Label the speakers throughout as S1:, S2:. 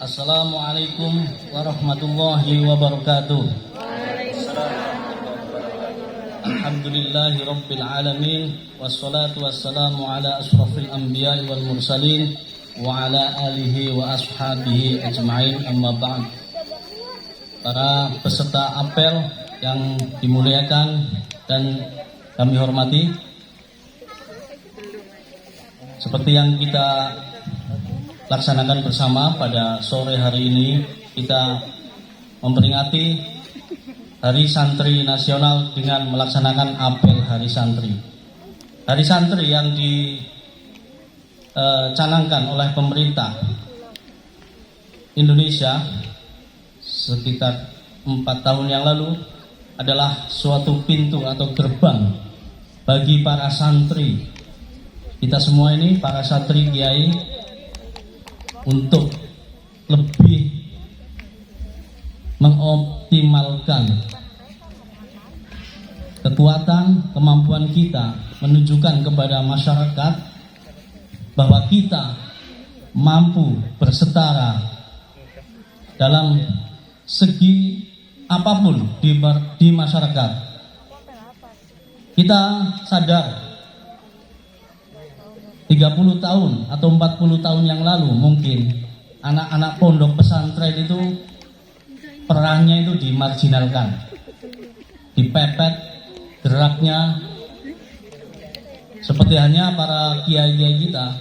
S1: Assalamualaikum warahmatullahi wabarakatuh. Alhamdulillahi rabbil alamin. Wassalatu wassalamu ala ashrafil anbiya'i wal mursalin wa ala alihi wa ashabihi ajma'in, amma ba'd. Para peserta apel yang dimuliakan dan kami hormati, seperti yang kita laksanakan bersama pada sore hari ini, kita memperingati Hari Santri Nasional dengan melaksanakan apel Hari Santri. Hari Santri yang dicanangkan oleh pemerintah Indonesia sekitar 4 tahun yang lalu adalah suatu pintu atau gerbang bagi para santri. Kita semua ini, para santri kiai, untuk lebih mengoptimalkan kekuatan kemampuan kita menunjukkan kepada masyarakat bahwa kita mampu bersetara dalam segi apapun di masyarakat. Kita sadar 30 tahun atau 40 tahun yang lalu mungkin anak-anak pondok pesantren itu perannya itu dimarginalkan, dipepet geraknya, seperti hanya para kiai-kiai kita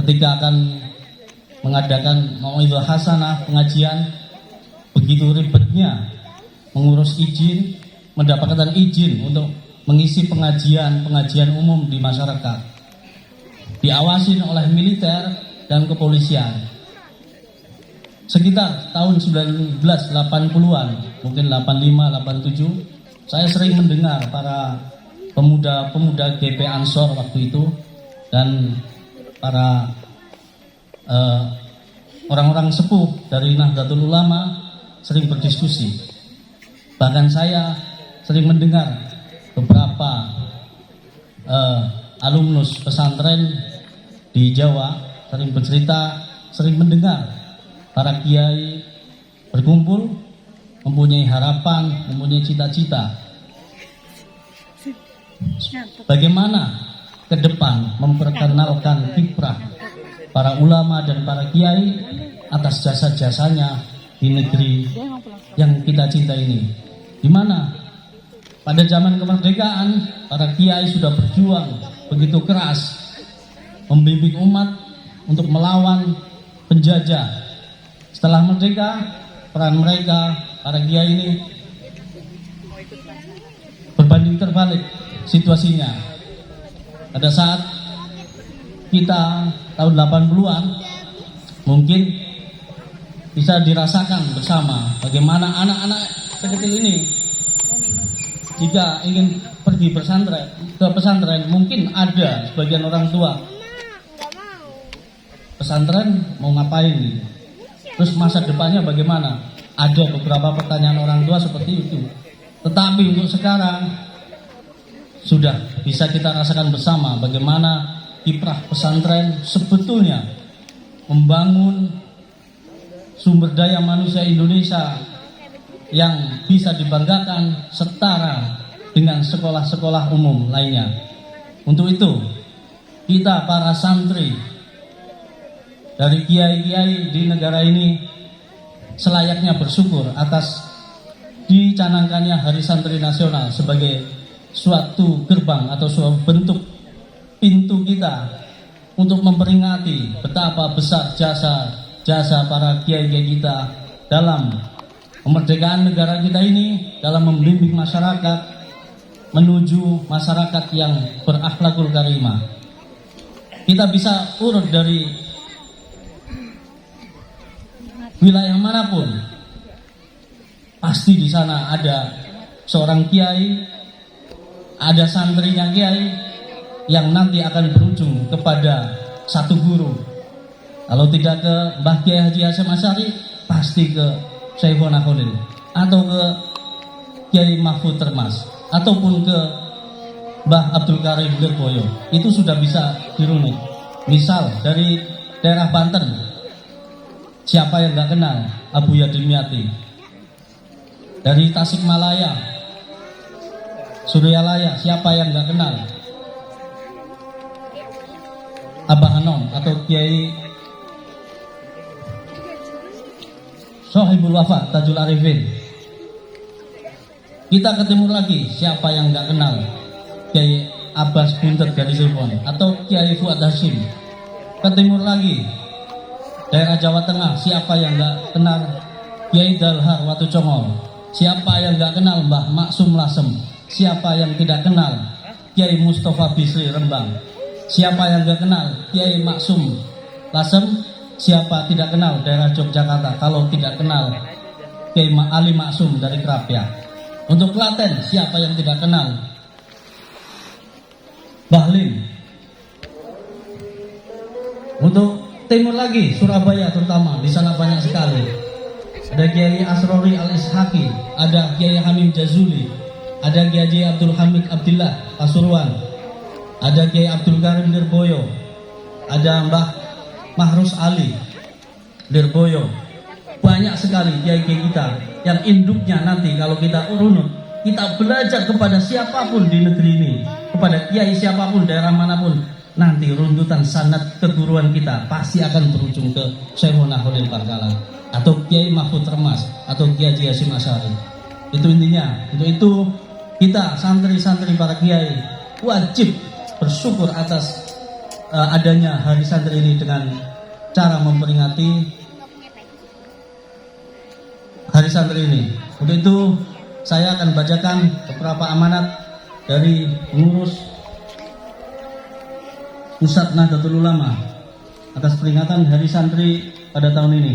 S1: ketika akan mengadakan mau'izah hasanah, pengajian, begitu ribetnya mengurus izin, mendapatkan izin untuk mengisi pengajian umum di masyarakat, diawasi oleh militer dan kepolisian. Sekitar tahun 1980-an, mungkin 85, 87, saya sering mendengar para pemuda-pemuda GP Ansor waktu itu dan para orang-orang sepuh dari Nahdlatul Ulama sering berdiskusi. Bahkan saya sering mendengar beberapa alumnus pesantren di Jawa sering bercerita, sering mendengar para kiai berkumpul, mempunyai harapan, mempunyai cita-cita bagaimana ke depan memperkenalkan kiprah para ulama dan para kiai atas jasa-jasanya di negeri yang kita cinta ini, di mana pada zaman kemerdekaan para kiai sudah berjuang begitu keras membimbing umat untuk melawan penjajah. Setelah merdeka, peran mereka para kiai ini berbanding terbalik situasinya. Pada saat kita tahun 80-an mungkin bisa dirasakan bersama bagaimana anak-anak sekecil ini jika ingin pergi ke pesantren, mungkin ada sebagian orang tua pesantren mau ngapain gitu. Terus masa depannya bagaimana? Ada beberapa pertanyaan orang tua seperti itu. Tetapi untuk sekarang sudah bisa kita rasakan bersama bagaimana kiprah pesantren sebetulnya membangun sumber daya manusia Indonesia yang bisa dibanggakan setara dengan sekolah-sekolah umum lainnya. Untuk itu, kita para santri dari kiai-kiai di negara ini selayaknya bersyukur atas dicanangkannya Hari Santri Nasional sebagai suatu gerbang atau suatu bentuk pintu kita untuk memperingati betapa besar jasa para kiai-kiai kita dalam kemerdekaan negara kita ini, dalam membimbing masyarakat menuju masyarakat yang berakhlakul karimah. Kita bisa urut dari wilayah manapun, pasti di sana ada seorang kiai, ada santrinya kiai yang nanti akan berujung kepada satu guru. Kalau tidak ke Mbah Kiai Haji Hasyim Asy'ari, pasti ke Syekhona Khalil atau ke Kiai Mahfud Termas ataupun ke Mbah Abdul Karim Lirboyo. Itu sudah bisa dirunut. Misal dari daerah Banten Siapa yang nggak kenal Abu Yadimyati? Dari Tasikmalaya, Suryalaya, siapa yang nggak kenal Abah Hanom atau Kiai Sohibul Wafa Tajul Arifin? Kita ke timur lagi, siapa yang nggak kenal Kiai Abbas Buntet dari Cirebon atau Kiai Fuad Hashim? Ke timur lagi, daerah Jawa Tengah, siapa yang nggak kenal Kiai Dalhar Watu Congol? Siapa yang nggak kenal Mbah Maksum Lasem? Siapa yang tidak kenal Kiai Mustafa Bisri Rembang? Siapa yang nggak kenal Kiai Maksum Lasem? Siapa tidak kenal daerah Yogyakarta kalau tidak kenal Kiai Ali Maksum dari Krapia? Untuk Klaten, siapa yang tidak kenal Bahlim? Untuk timur lagi, Surabaya terutama, di sana banyak sekali. Ada Kiai Asrori Al-Ishaqi, ada Kiai Hamim Jazuli, ada Kiai Abdul Hamid Abdillah Pasuruan, ada Kiai Abdul Karim Lirboyo, ada Mbah Mahrus Ali Lirboyo. Banyak sekali kiai-kiai kita yang induknya nanti kalau kita urunut, kita belajar kepada siapapun di negeri ini, kepada kiai siapapun, daerah manapun, nanti runtutan sanad keguruan kita pasti akan berujung ke Syekhuna Khalil Bangkalan atau Kiai Mahfud Termas atau Kiai Haji Hasyim Asy'ari. Itu intinya. Untuk itu kita santri-santri para kiai wajib bersyukur atas adanya hari santri ini dengan cara memperingati hari santri ini. Untuk itu saya akan bacakan beberapa amanat dari pengurus Pusat Nahdlatul Ulama atas peringatan hari santri pada tahun ini.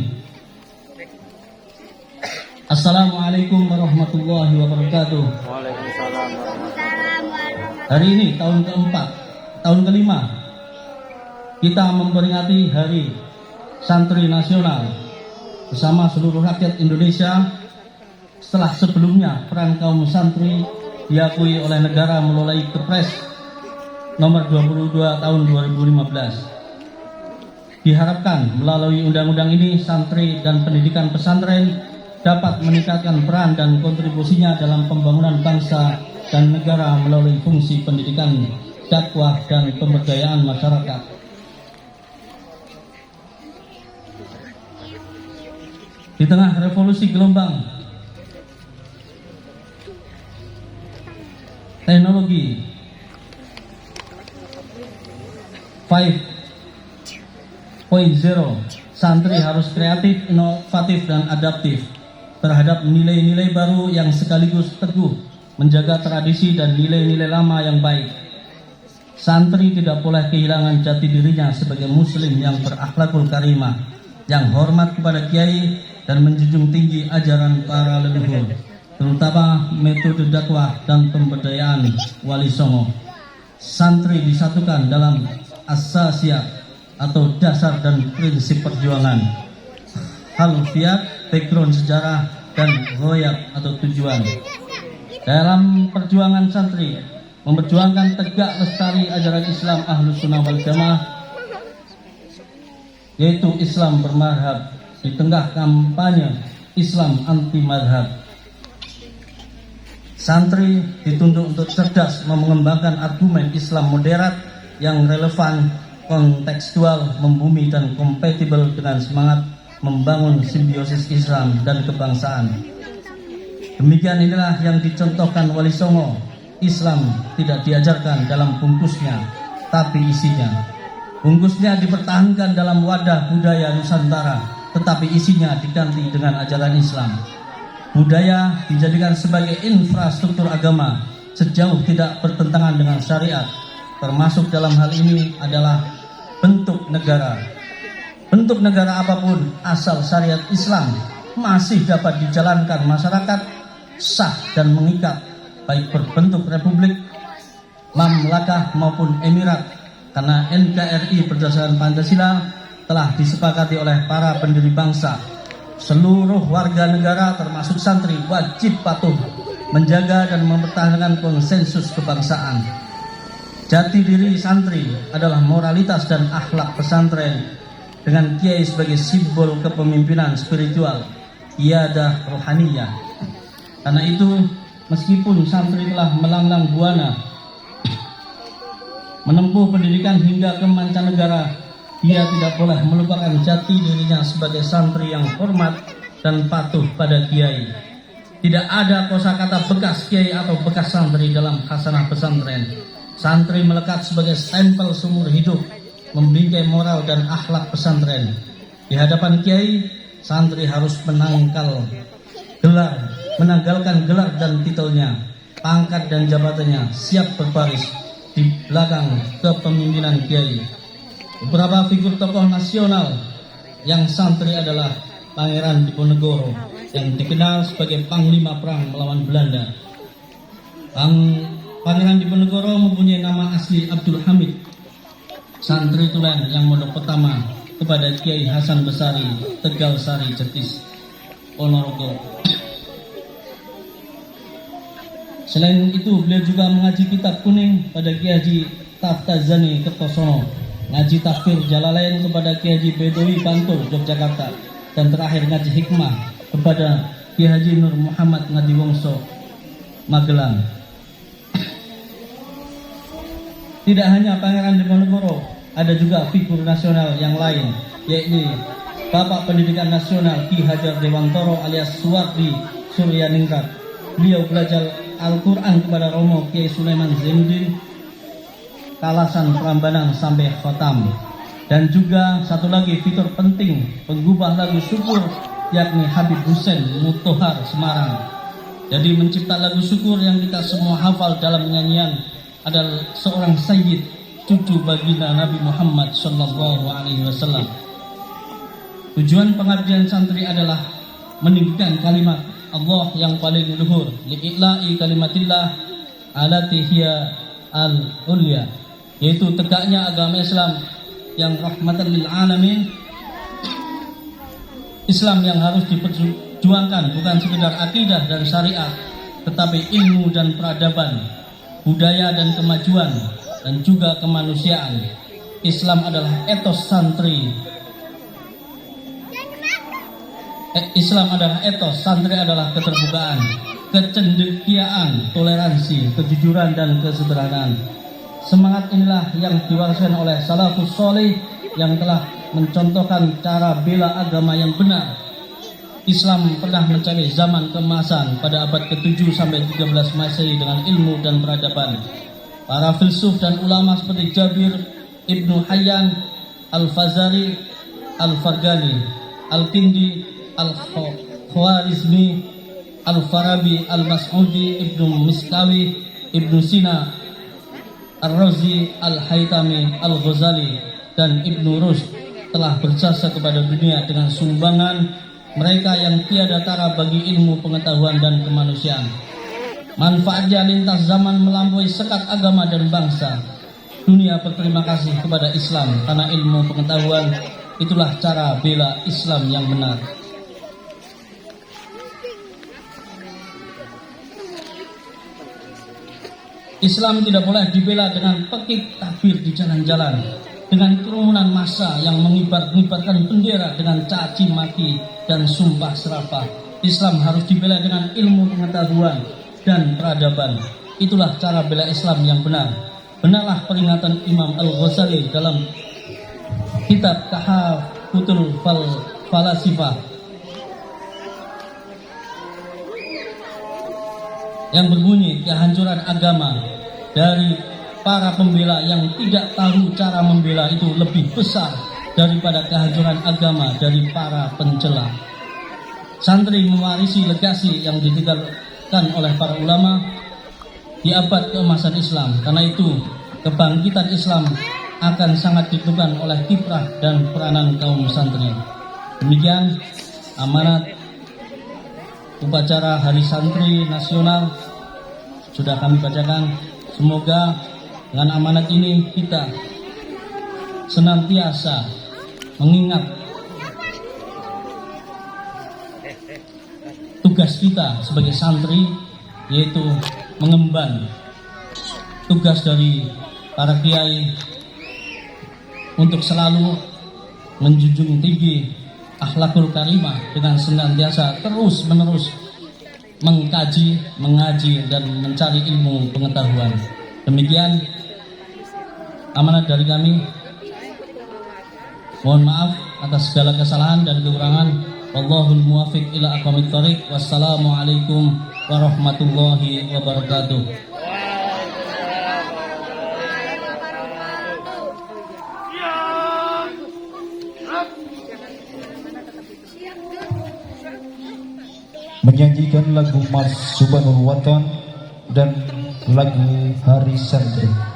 S1: Assalamualaikum warahmatullahi wabarakatuh.
S2: Waalaikumsalam warahmatullahi.
S1: Hari ini tahun keempat, tahun kelima kita memperingati Hari Santri Nasional bersama seluruh rakyat Indonesia. Setelah sebelumnya peran kaum santri diakui oleh negara melalui Kepres nomor 22 tahun 2015. Diharapkan melalui undang-undang ini santri dan pendidikan pesantren dapat meningkatkan peran dan kontribusinya dalam pembangunan bangsa dan negara melalui fungsi pendidikan, dakwah, dan pemberdayaan masyarakat. Di tengah revolusi gelombang teknologi 5.0, santri harus kreatif, inovatif, dan adaptif terhadap nilai-nilai baru yang sekaligus teguh menjaga tradisi dan nilai-nilai lama yang baik. Santri tidak boleh kehilangan jati dirinya sebagai muslim yang berakhlakul karimah, yang hormat kepada kiai dan menjunjung tinggi ajaran para leluhur, terutama metode dakwah dan pemberdayaan wali songo. Santri disatukan dalam asasiyah atau dasar dan prinsip perjuangan, halfiat, background sejarah, dan ghoyat atau tujuan. Dalam perjuangan santri memperjuangkan tegak lestari ajaran Islam Ahlus Sunnah wal Jamaah, yaitu Islam bermadhab di tengah kampanye Islam anti madhab. Santri dituntut untuk cerdas mengembangkan argumen Islam moderat yang relevan, kontekstual, membumi, dan kompatibel dengan semangat membangun simbiosis Islam dan kebangsaan. Demikian inilah yang dicontohkan Wali Songo. Islam tidak diajarkan dalam bungkusnya, tapi isinya. Bungkusnya dipertahankan dalam wadah budaya Nusantara, tetapi isinya diganti dengan ajaran Islam. Budaya dijadikan sebagai infrastruktur agama sejauh tidak bertentangan dengan syariat, termasuk dalam hal ini adalah bentuk negara. Bentuk negara apapun asal syariat Islam masih dapat dijalankan masyarakat, sah dan mengikat, baik berbentuk republik, mamlakah maupun emirat, karena NKRI berdasarkan Pancasila telah disepakati oleh para pendiri bangsa. Seluruh warga negara termasuk santri wajib patuh menjaga dan mempertahankan konsensus kebangsaan. Jati diri santri adalah moralitas dan akhlak pesantren dengan kiai sebagai simbol kepemimpinan spiritual, iadah rohaniyah. Karena itu, meskipun santri telah melanglang buana menempuh pendidikan hingga ke mancanegara, dia tidak boleh melupakan jati dirinya sebagai santri yang hormat dan patuh pada kiai. Tidak ada kosakata bekas kiai atau bekas santri dalam khasanah pesantren. Santri melekat sebagai stempel seumur hidup, membingkai moral dan akhlak pesantren. Di hadapan kiai, santri harus menanggalkan gelar dan titelnya, pangkat dan jabatannya, siap berbaris di belakang kepemimpinan kiai. Beberapa figur tokoh nasional yang santri adalah Pangeran Diponegoro yang dikenal sebagai Panglima Perang melawan Belanda. Pangeran Diponegoro mempunyai nama asli Abdul Hamid, santri tulen yang mondok pertama kepada Kiai Hasan Besari, Tegal Sari, Jetis, Ponorogo. Selain itu, beliau juga mengaji kitab kuning pada Kiai Haji Taftazani Kertosono, ngaji tafsir Jalalain kepada Kiai Haji Bedowi Bantul, Yogyakarta, dan terakhir ngaji hikmah kepada Kiai Haji Nur Muhammad Ngadiwongso, Magelang. Tidak hanya Pangeran Diponegoro, ada juga figur nasional yang lain, yaitu Bapak Pendidikan Nasional Ki Hajar Dewantoro alias Suwardi Suryaningrat. Beliau belajar Al-Quran kepada Romo Kiai Sulaiman Zainuddin, Kalasan Prambanan sampai Khotam. Dan juga satu lagi fitur penting penggubah lagu syukur, yakni Habib Hussein Mutohar Semarang. Jadi mencipta lagu syukur yang kita semua hafal dalam nyanyian adalah seorang sayyid, cucu baginda Nabi Muhammad SAW. Tujuan pengabdian santri adalah meninggikan kalimat Allah yang paling luhur, li'ila'i kalimatillah alati hiya al-ulya, yaitu tegaknya agama Islam yang rahmatan lil alamin. Islam yang harus diperjuangkan bukan sekedar akidah dan syariat, tetapi ilmu dan peradaban, budaya dan kemajuan, dan juga kemanusiaan. Islam adalah etos santri. Islam adalah etos, santri adalah keterbukaan, kecendekiaan, toleransi, kejujuran, dan kesederhanaan. Semangat inilah yang diwariskan oleh salafus soleh yang telah mencontohkan cara bela agama yang benar. Islam pernah mencapai zaman keemasan pada abad ke-7 sampai 13 Masehi dengan ilmu dan peradaban. Para filsuf dan ulama seperti Jabir Ibnu Hayyan, Al-Fazari, Al-Fargani, Al-Kindi, Al-Khwarizmi, Al-Farabi, Al-Mas'udi, Ibnu Miskawi, Ibnu Sina, Ar-Razi, Al-Haytami, Al-Ghazali, dan Ibnu Rushd telah berjasa kepada dunia dengan sumbangan mereka yang tiada tara bagi ilmu pengetahuan dan kemanusiaan. Manfaatnya lintas zaman melampaui sekat agama dan bangsa. Dunia berterima kasih kepada Islam karena ilmu pengetahuan itulah cara bela Islam yang benar. Islam tidak boleh dibela dengan pekik takbir di jalan-jalan, dengan kerumunan massa yang mengibar-ngibarkan bendera dengan caci maki dan sumpah serapah. Islam harus dibela dengan ilmu pengetahuan dan peradaban. Itulah cara bela Islam yang benar. Benarlah peringatan Imam Al-Ghazali dalam kitab Tahafutul Falasifah yang berbunyi, kehancuran agama dari para pembela yang tidak tahu cara membela itu lebih besar daripada kehancuran agama dari para pencela. Santri mewarisi legasi yang ditinggalkan oleh para ulama di abad keemasan Islam. Karena itu kebangkitan Islam akan sangat ditentukan oleh kiprah dan peranan kaum santri. Demikian amanat upacara Hari Santri Nasional sudah kami bacakan. Semoga dengan amanat ini kita senantiasa mengingat tugas kita sebagai santri, yaitu mengemban tugas dari para kiai untuk selalu menjunjung tinggi akhlakul karimah dengan senantiasa terus menerus mengkaji, mengaji dan mencari ilmu pengetahuan. Demikian amanat dari kami. Mohon maaf atas segala kesalahan dan kekurangan. Wallahul muwaffiq ila aqwamit thoriq. Wassalamualaikum warahmatullahi wabarakatuh.
S3: Menyanyikan lagu Mars Subhanul Watan dan lagu Hari Santri.